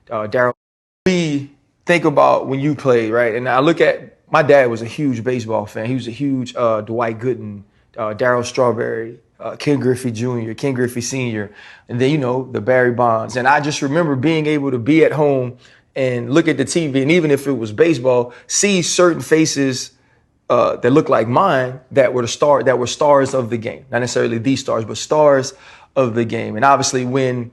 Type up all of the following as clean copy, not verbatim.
Daryl. We think about when you played, right? And I look at my dad was a huge baseball fan. He was a huge Dwight Gooden, Darryl Strawberry, Ken Griffey Jr., Ken Griffey Sr., and then, the Barry Bonds. And I just remember being able to be at home and look at the TV, and even if it was baseball, see certain faces that looked like mine that were stars of the game. Not necessarily the stars, but stars of the game. And obviously when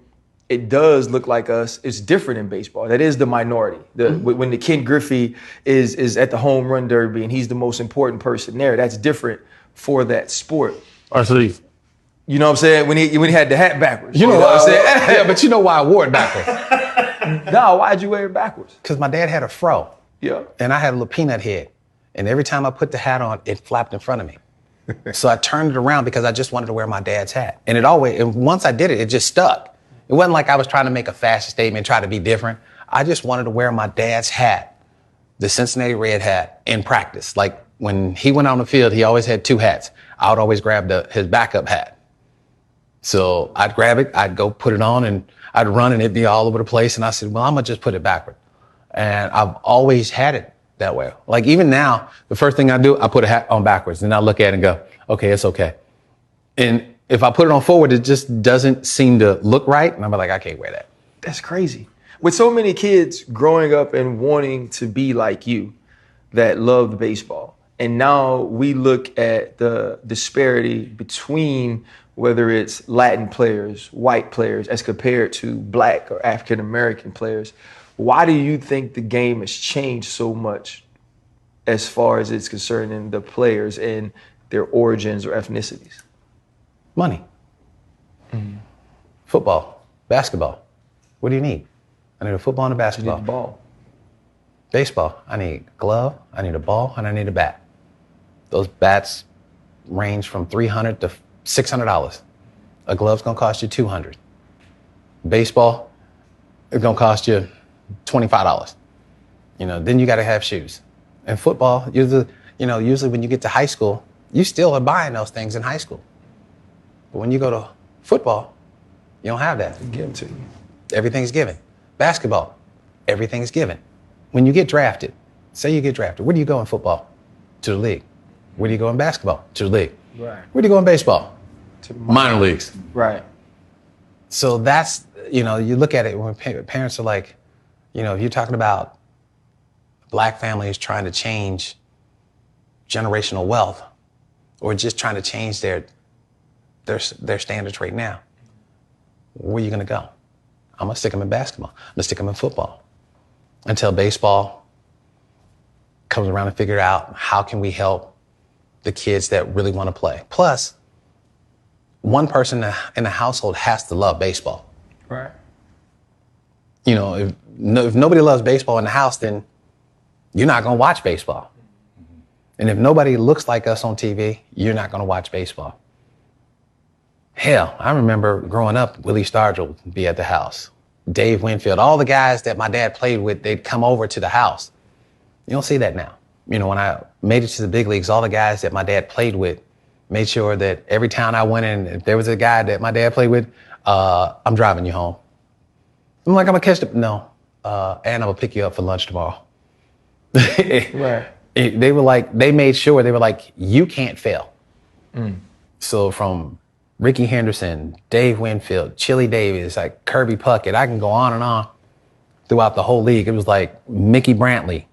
it does look like us, it's different in baseball. That is the minority. When the Ken Griffey is at the home run derby and he's the most important person there, that's different for that sport. RC. You know what I'm saying? When he had the hat backwards. You know what I'm saying? Yeah, but you know why I wore it backwards? No, why'd you wear it backwards? Because my dad had a fro. Yeah. And I had a little peanut head. And every time I put the hat on, it flapped in front of me. So I turned it around because I just wanted to wear my dad's hat. And once I did it, it just stuck. It wasn't like I was trying to make a fashion statement, try to be different. I just wanted to wear my dad's hat, the Cincinnati Red hat, in practice. Like when he went on the field, he always had two hats. I would always grab his backup hat. So I'd grab it, I'd go put it on, and I'd run, and it'd be all over the place. And I said, well, I'm going to just put it backward. And I've always had it that way. Like even now, the first thing I do, I put a hat on backwards, and I look at it and go, okay, it's okay. And if I put it on forward, it just doesn't seem to look right. And I'm like, I can't wear that. That's crazy. With so many kids growing up and wanting to be like you that loved baseball, and now we look at the disparity between whether it's Latin players, white players, as compared to Black or African American players. Why do you think the game has changed so much as far as it's concerning the players and their origins or ethnicities? Money. Football, basketball. What do you need? I need a football and a basketball. You need a ball. Baseball, I need a glove, I need a ball, and I need a bat. Those bats range from $300 to $600. A glove's gonna cost you $200. Baseball, it's gonna cost you $25. Then you gotta have shoes. And football, usually when you get to high school, you still are buying those things in high school. But when you go to football, you don't have that. They give them to you. Everything's given. Basketball, everything's given. When you get drafted, say you get drafted, where do you go in football? To the league. Where do you go in basketball? To the league. Right. Where do you go in baseball? To minor leagues. Right. So that's, you look at it when parents are like, if you're talking about Black families trying to change generational wealth or just trying to change their standards right now, where are you going to go? I'm going to stick them in basketball. I'm going to stick them in football until baseball comes around and figure out how can we help the kids that really want to play. Plus, one person in the household has to love baseball. Right. If nobody loves baseball in the house, then you're not going to watch baseball. And if nobody looks like us on TV, you're not going to watch baseball. Hell, I remember growing up, Willie Stargell would be at the house. Dave Winfield, all the guys that my dad played with, they'd come over to the house. You don't see that now. When I made it to the big leagues, all the guys that my dad played with made sure that every town I went in, if there was a guy that my dad played with, I'm driving you home. I'm like, I'm gonna catch the, no, and I'm gonna pick you up for lunch tomorrow. Right. They made sure, they were like, you can't fail. So from Ricky Henderson, Dave Winfield, Chili Davis, like Kirby Puckett, I can go on and on throughout the whole league. It was like Mickey Brantley.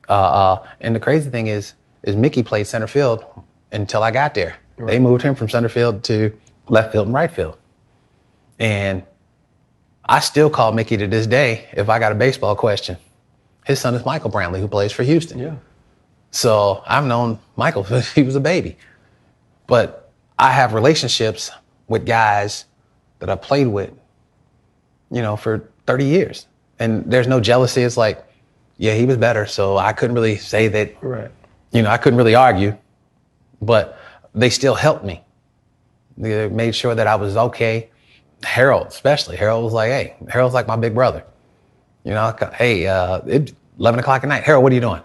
And the crazy thing is Mickey played center field until I got there. Right. They moved him from center field to left field and right field. And I still call Mickey to this day if I got a baseball question. His son is Michael Brantley, who plays for Houston. Yeah. So I've known Michael since he was a baby. But I have relationships with guys that I played with, for 30 years. And there's no jealousy. It's like, yeah, he was better. So I couldn't really say that, right. I couldn't really argue, but they still helped me. They made sure that I was okay. Harold, especially. Harold was like, hey, Harold's like my big brother. Hey, it's 11 o'clock at night. Harold, what are you doing?